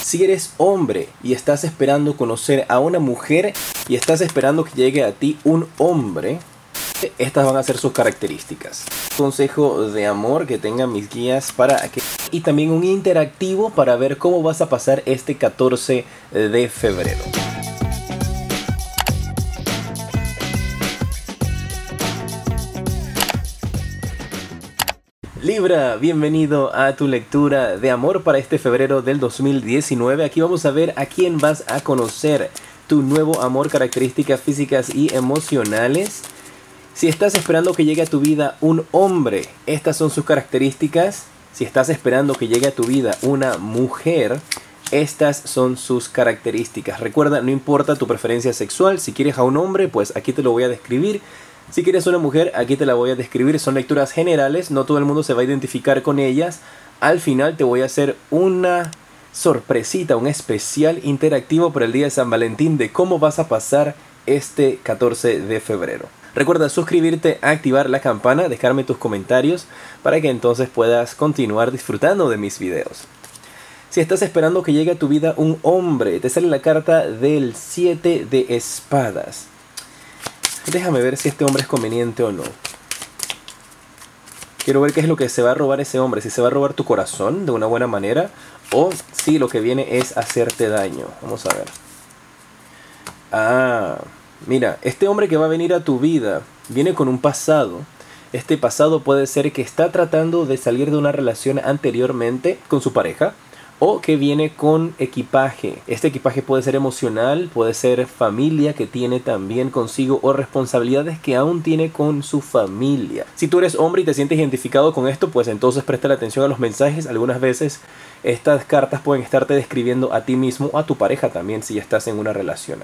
Si eres hombre y estás esperando conocer a una mujer y estás esperando que llegue a ti un hombre, estas van a ser sus características. Consejo de amor que tengan mis guías para que... Y también un interactivo para ver cómo vas a pasar este 14 de febrero. Libra, bienvenido a tu lectura de amor para este febrero del 2019. Aquí vamos a ver a quién vas a conocer, tu nuevo amor, características físicas y emocionales. Si estás esperando que llegue a tu vida un hombre, estas son sus características. Si estás esperando que llegue a tu vida una mujer, estas son sus características. Recuerda, no importa tu preferencia sexual, si quieres a un hombre, pues aquí te lo voy a describir. Si quieres una mujer, aquí te la voy a describir. Son lecturas generales, no todo el mundo se va a identificar con ellas. Al final te voy a hacer una sorpresita, un especial interactivo para el día de San Valentín de cómo vas a pasar este 14 de febrero. Recuerda suscribirte, activar la campana, dejarme tus comentarios para que entonces puedas continuar disfrutando de mis videos. Si estás esperando que llegue a tu vida un hombre, te sale la carta del 7 de espadas. Déjame ver si este hombre es conveniente o no. Quiero ver qué es lo que se va a robar ese hombre. Si se va a robar tu corazón de una buena manera o si lo que viene es hacerte daño. Vamos a ver. Ah, mira, este hombre que va a venir a tu vida viene con un pasado. Este pasado puede ser que está tratando de salir de una relación anteriormente con su pareja, o que viene con equipaje. Este equipaje puede ser emocional, puede ser familia que tiene también consigo, o responsabilidades que aún tiene con su familia. Si tú eres hombre y te sientes identificado con esto, pues entonces presta atención a los mensajes. Algunas veces estas cartas pueden estarte describiendo a ti mismo o a tu pareja también si estás en una relación.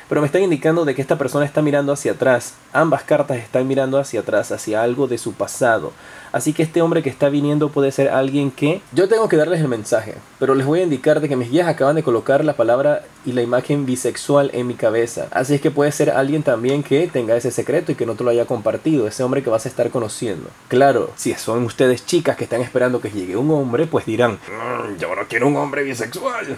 Pero me están indicando de que esta persona está mirando hacia atrás. Ambas cartas están mirando hacia atrás, hacia algo de su pasado. Así que este hombre que está viniendo puede ser alguien que... Yo tengo que darles el mensaje, pero les voy a indicar de que mis guías acaban de colocar la palabra y la imagen bisexual en mi cabeza. Así es que puede ser alguien también que tenga ese secreto y que no te lo haya compartido. Ese hombre que vas a estar conociendo. Claro, si son ustedes chicas que están esperando que llegue un hombre, pues dirán, yo no quiero un hombre bisexual.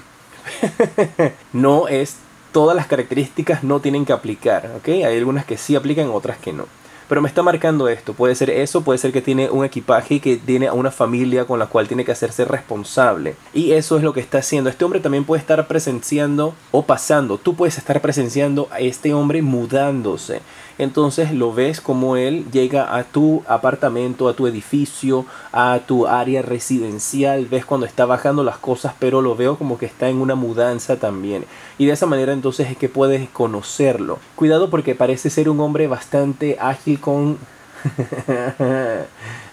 No es... Todas las características no tienen que aplicar, ¿ok? Hay algunas que sí aplican, otras que no. Pero me está marcando esto. Puede ser eso, puede ser que tiene un equipaje, que tiene a una familia con la cual tiene que hacerse responsable. Y eso es lo que está haciendo. Este hombre también puede estar presenciando o pasando. Tú puedes estar presenciando a este hombre mudándose. Entonces lo ves como él llega a tu apartamento, a tu edificio, a tu área residencial. Ves cuando está bajando las cosas, pero lo veo como que está en una mudanza también. Y de esa manera entonces es que puedes conocerlo. Cuidado porque parece ser un hombre bastante ágil con...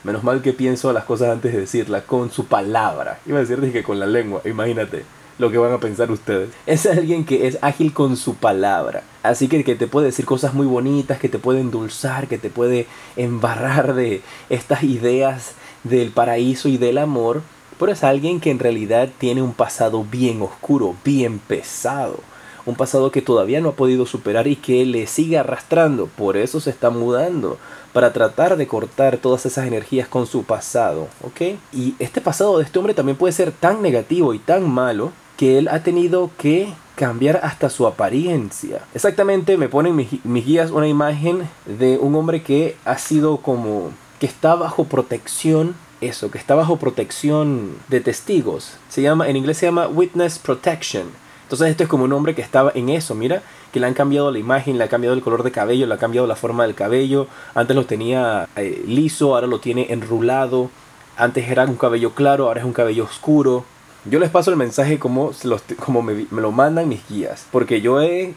Menos mal que pienso las cosas antes de decirlas. Con su palabra. Iba a decirte que con la lengua, imagínate lo que van a pensar ustedes. Es alguien que es ágil con su palabra. Así que te puede decir cosas muy bonitas, que te puede endulzar, que te puede embarrar de estas ideas del paraíso y del amor. Pero es alguien que en realidad tiene un pasado bien oscuro, bien pesado. Un pasado que todavía no ha podido superar y que le sigue arrastrando. Por eso se está mudando, para tratar de cortar todas esas energías con su pasado, ¿ok? Y este pasado de este hombre también puede ser tan negativo y tan malo que él ha tenido que cambiar hasta su apariencia. Exactamente, me ponen mis guías una imagen de un hombre que ha sido como... que está bajo protección. Eso, que está bajo protección de testigos. En inglés se llama Witness Protection. Entonces esto es como un hombre que estaba en eso, mira, que le han cambiado la imagen, le ha cambiado el color de cabello, le ha cambiado la forma del cabello. Antes lo tenía liso, ahora lo tiene enrulado. Antes era un cabello claro, ahora es un cabello oscuro. Yo les paso el mensaje como me lo mandan mis guías, porque yo he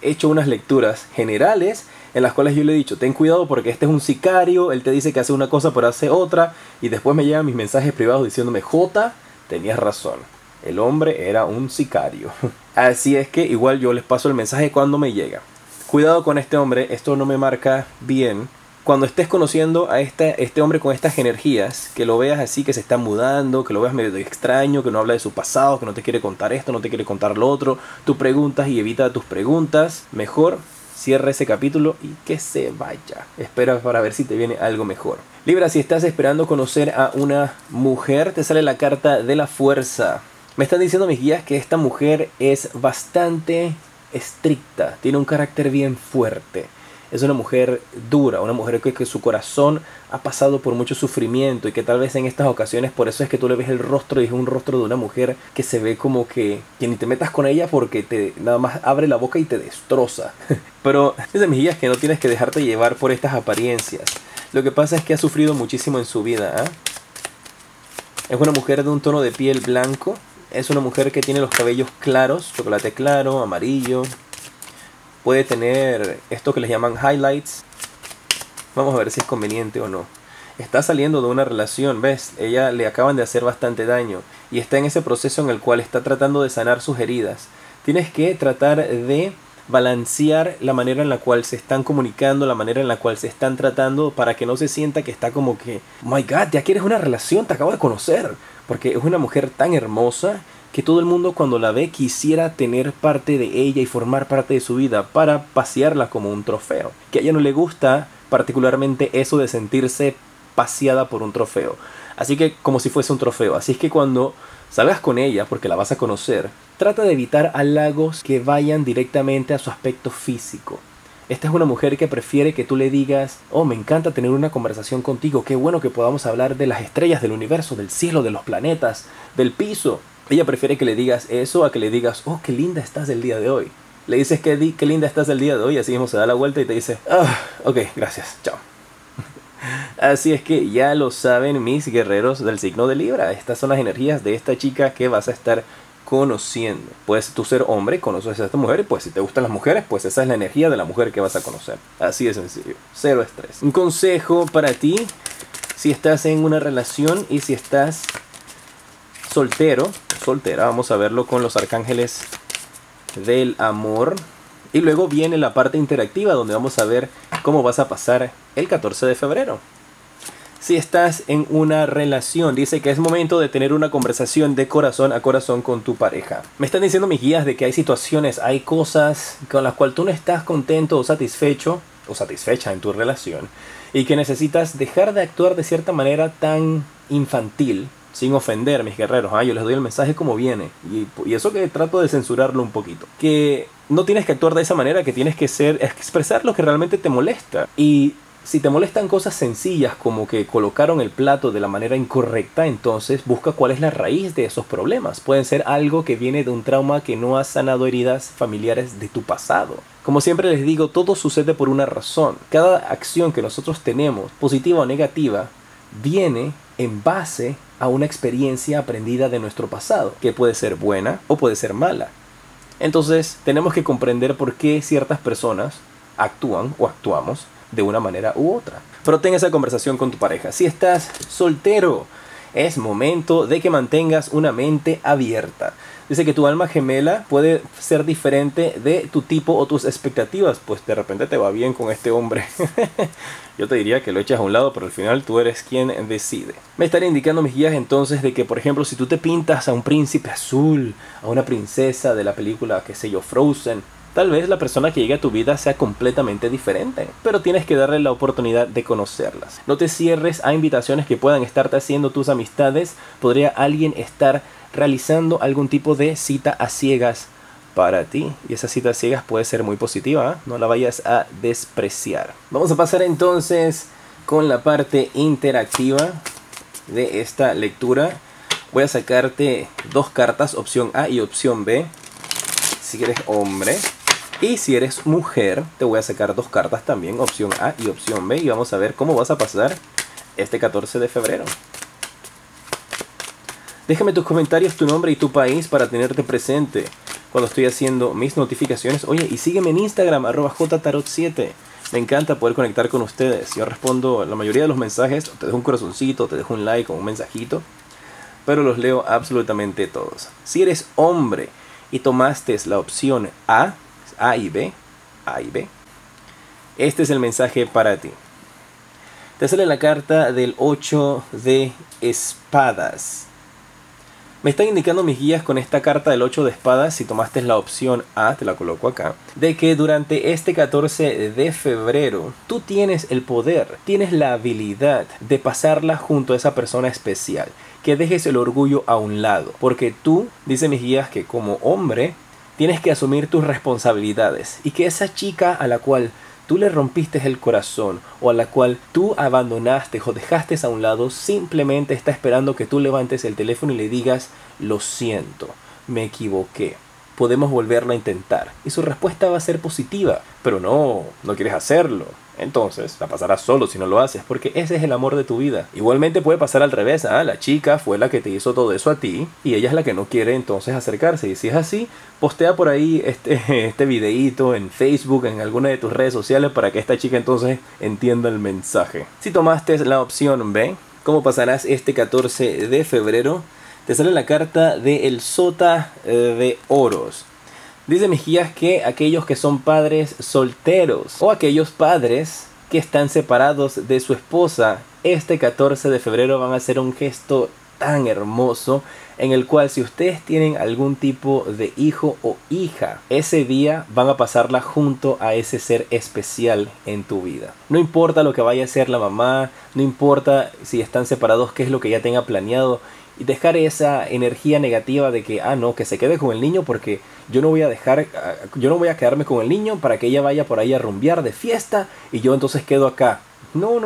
hecho unas lecturas generales en las cuales yo le he dicho, ten cuidado porque este es un sicario, él te dice que hace una cosa pero hace otra, y después me llegan mis mensajes privados diciéndome, J, tenías razón, el hombre era un sicario. Así es que igual yo les paso el mensaje cuando me llega. Cuidado con este hombre, esto no me marca bien. Cuando estés conociendo a este hombre con estas energías, que lo veas así, que se está mudando, que lo veas medio extraño, que no habla de su pasado, que no te quiere contar esto, no te quiere contar lo otro, tú preguntas y evita tus preguntas, mejor cierra ese capítulo y que se vaya. Espera para ver si te viene algo mejor. Libra, si estás esperando conocer a una mujer, te sale la carta de la fuerza. Me están diciendo mis guías que esta mujer es bastante estricta, tiene un carácter bien fuerte. Es una mujer dura, una mujer que su corazón ha pasado por mucho sufrimiento y que tal vez en estas ocasiones por eso es que tú le ves el rostro y es un rostro de una mujer que se ve como que ni te metas con ella porque te nada más abre la boca y te destroza. Pero dicen mis guías que no tienes que dejarte llevar por estas apariencias. Lo que pasa es que ha sufrido muchísimo en su vida, ¿eh? Es una mujer de un tono de piel blanco. Es una mujer que tiene los cabellos claros, chocolate claro, amarillo. Puede tener esto que les llaman highlights. Vamos a ver si es conveniente o no. Está saliendo de una relación, ¿ves? Ella le acaban de hacer bastante daño. Y está en ese proceso en el cual está tratando de sanar sus heridas. Tienes que tratar de balancear la manera en la cual se están comunicando, la manera en la cual se están tratando, para que no se sienta que está como que, oh my God, ya quieres una relación, te acabo de conocer. Porque es una mujer tan hermosa que todo el mundo cuando la ve quisiera tener parte de ella y formar parte de su vida para pasearla como un trofeo. Que a ella no le gusta particularmente eso de sentirse paseada por un trofeo. Así que como si fuese un trofeo. Así es que cuando salgas con ella, porque la vas a conocer, trata de evitar halagos que vayan directamente a su aspecto físico. Esta es una mujer que prefiere que tú le digas, oh, me encanta tener una conversación contigo, qué bueno que podamos hablar de las estrellas del universo, del cielo, de los planetas, del piso. Ella prefiere que le digas eso a que le digas, oh, qué linda estás el día de hoy. Le dices qué linda estás el día de hoy, así mismo se da la vuelta y te dice, ok, gracias, chao. Así es que ya lo saben mis guerreros del signo de Libra. Estas son las energías de esta chica que vas a estar conociendo. Puedes tú ser hombre, conoces a esta mujer y pues si te gustan las mujeres, pues esa es la energía de la mujer que vas a conocer. Así de sencillo, cero estrés. Un consejo para ti, si estás en una relación y si estás soltero, soltera, vamos a verlo con los arcángeles del amor. Y luego viene la parte interactiva donde vamos a ver cómo vas a pasar el 14 de febrero. Si estás en una relación, dice que es momento de tener una conversación de corazón a corazón con tu pareja. Me están diciendo mis guías de que hay situaciones, hay cosas con las cuales tú no estás contento o satisfecho o satisfecha en tu relación y que necesitas dejar de actuar de cierta manera tan infantil, sin ofender, mis guerreros. Yo les doy el mensaje como viene y eso que trato de censurarlo un poquito. Que no tienes que actuar de esa manera, que tienes que expresar lo que realmente te molesta. Y si te molestan cosas sencillas como que colocaron el plato de la manera incorrecta, entonces busca cuál es la raíz de esos problemas. Pueden ser algo que viene de un trauma que no has sanado, heridas familiares de tu pasado. Como siempre les digo, todo sucede por una razón. Cada acción que nosotros tenemos, positiva o negativa, viene en base a una experiencia aprendida de nuestro pasado, que puede ser buena o puede ser mala. Entonces tenemos que comprender por qué ciertas personas actúan o actuamos de una manera u otra. Pero ten esa conversación con tu pareja. Si estás soltero, es momento de que mantengas una mente abierta. Dice que tu alma gemela puede ser diferente de tu tipo o tus expectativas. Pues de repente te va bien con este hombre. Yo te diría que lo eches a un lado, pero al final tú eres quien decide. Me estaría indicando mis guías entonces de que, por ejemplo, si tú te pintas a un príncipe azul, a una princesa de la película, qué sé yo, Frozen, tal vez la persona que llegue a tu vida sea completamente diferente, pero tienes que darle la oportunidad de conocerlas. No te cierres a invitaciones que puedan estarte haciendo tus amistades. Podría alguien estar realizando algún tipo de cita a ciegas para ti. Y esa cita a ciegas puede ser muy positiva, ¿eh? No la vayas a despreciar. Vamos a pasar entonces con la parte interactiva de esta lectura. Voy a sacarte dos cartas, opción A y opción B, si eres hombre. Y si eres mujer, te voy a sacar dos cartas también, opción A y opción B. Y vamos a ver cómo vas a pasar este 14 de febrero. Déjame tus comentarios, tu nombre y tu país para tenerte presente cuando estoy haciendo mis notificaciones. Oye, y sígueme en Instagram, @jtarot7. Me encanta poder conectar con ustedes. Yo respondo la mayoría de los mensajes. Te dejo un corazoncito, te dejo un like o un mensajito, pero los leo absolutamente todos. Si eres hombre y tomaste la opción A y B, este es el mensaje para ti. Te sale la carta del 8 de espadas. Me están indicando mis guías con esta carta del 8 de espadas, si tomaste la opción A, te la coloco acá, de que durante este 14 de febrero tú tienes el poder, tienes la habilidad de pasarla junto a esa persona especial, que dejes el orgullo a un lado, porque tú, dice mis guías, que como hombre tienes que asumir tus responsabilidades y que esa chica a la cual tú le rompiste el corazón o a la cual tú abandonaste o dejaste a un lado, simplemente está esperando que tú levantes el teléfono y le digas: lo siento, me equivoqué, podemos volverlo a intentar. Y su respuesta va a ser positiva, pero no quieres hacerlo. Entonces la pasarás solo si no lo haces, porque ese es el amor de tu vida. Igualmente puede pasar al revés, la chica fue la que te hizo todo eso a ti y ella es la que no quiere entonces acercarse. Y si es así, postea por ahí este videíto en Facebook, en alguna de tus redes sociales, para que esta chica entonces entienda el mensaje. Si tomaste la opción B, ¿cómo pasarás este 14 de febrero? Te sale la carta de el Sota de Oros. Dice mis guías que aquellos que son padres solteros o aquellos padres que están separados de su esposa, este 14 de febrero van a hacer un gesto tan hermoso en el cual, si ustedes tienen algún tipo de hijo o hija, ese día van a pasarla junto a ese ser especial en tu vida. No importa lo que vaya a hacer la mamá, no importa si están separados, qué es lo que ya tenga planeado, y dejar esa energía negativa de que, no, que se quede con el niño porque yo no voy a quedarme con el niño para que ella vaya por ahí a rumbear de fiesta y yo entonces quedo acá. No.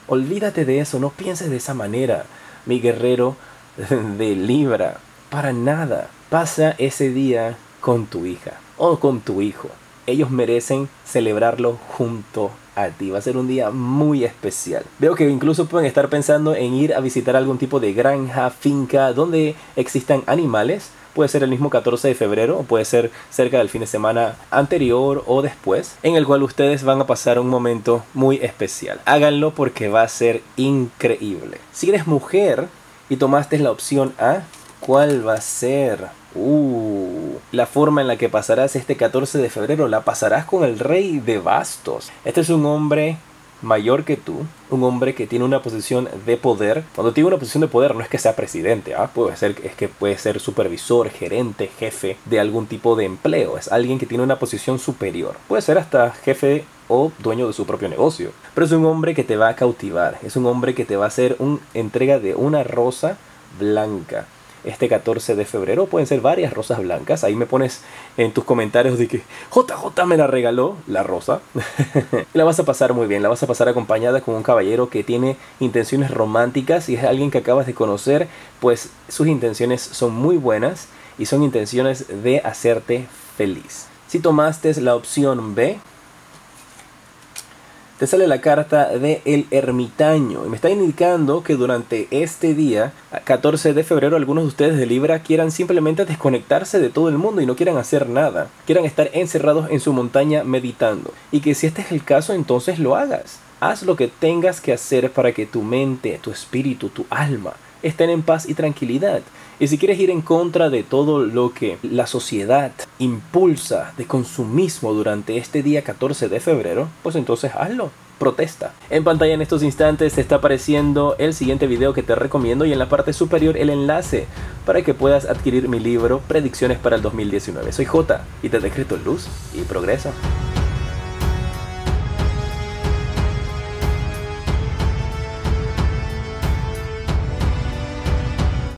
Olvídate de eso, no pienses de esa manera, mi guerrero de Libra. Para nada. Pasa ese día con tu hija o con tu hijo. Ellos merecen celebrarlo junto a ti. Va a ser un día muy especial. Veo que incluso pueden estar pensando en ir a visitar algún tipo de granja, finca, donde existan animales. Puede ser el mismo 14 de febrero o puede ser cerca del fin de semana anterior o después, en el cual ustedes van a pasar un momento muy especial. Háganlo porque va a ser increíble. Si eres mujer y tomaste la opción A, ¿cuál va a ser? La forma en la que pasarás este 14 de febrero la pasarás con el Rey de Bastos. Este es un hombre mayor que tú, un hombre que tiene una posición de poder. Cuando tiene una posición de poder no es que sea presidente, puede ser supervisor, gerente, jefe de algún tipo de empleo. Es alguien que tiene una posición superior. Puede ser hasta jefe o dueño de su propio negocio. Pero es un hombre que te va a cautivar. Es un hombre que te va a hacer una entrega de una rosa blanca. Este 14 de febrero pueden ser varias rosas blancas. Ahí me pones en tus comentarios de que JJ me la regaló la rosa. Y la vas a pasar muy bien. La vas a pasar acompañada con un caballero que tiene intenciones románticas y es alguien que acabas de conocer. Pues sus intenciones son muy buenas y son intenciones de hacerte feliz. Si tomaste la opción B, te sale la carta de el ermitaño y me está indicando que durante este día 14 de febrero algunos de ustedes de Libra quieran simplemente desconectarse de todo el mundo y no quieran hacer nada, quieran estar encerrados en su montaña meditando, y que si este es el caso, entonces lo hagas. Haz lo que tengas que hacer para que tu mente, tu espíritu, tu alma estén en paz y tranquilidad. Y si quieres ir en contra de todo lo que la sociedad impulsa de consumismo durante este día 14 de febrero, pues entonces hazlo. Protesta. En pantalla en estos instantes te está apareciendo el siguiente video que te recomiendo y en la parte superior el enlace para que puedas adquirir mi libro Predicciones para el 2019. Soy J y te decreto luz y progreso.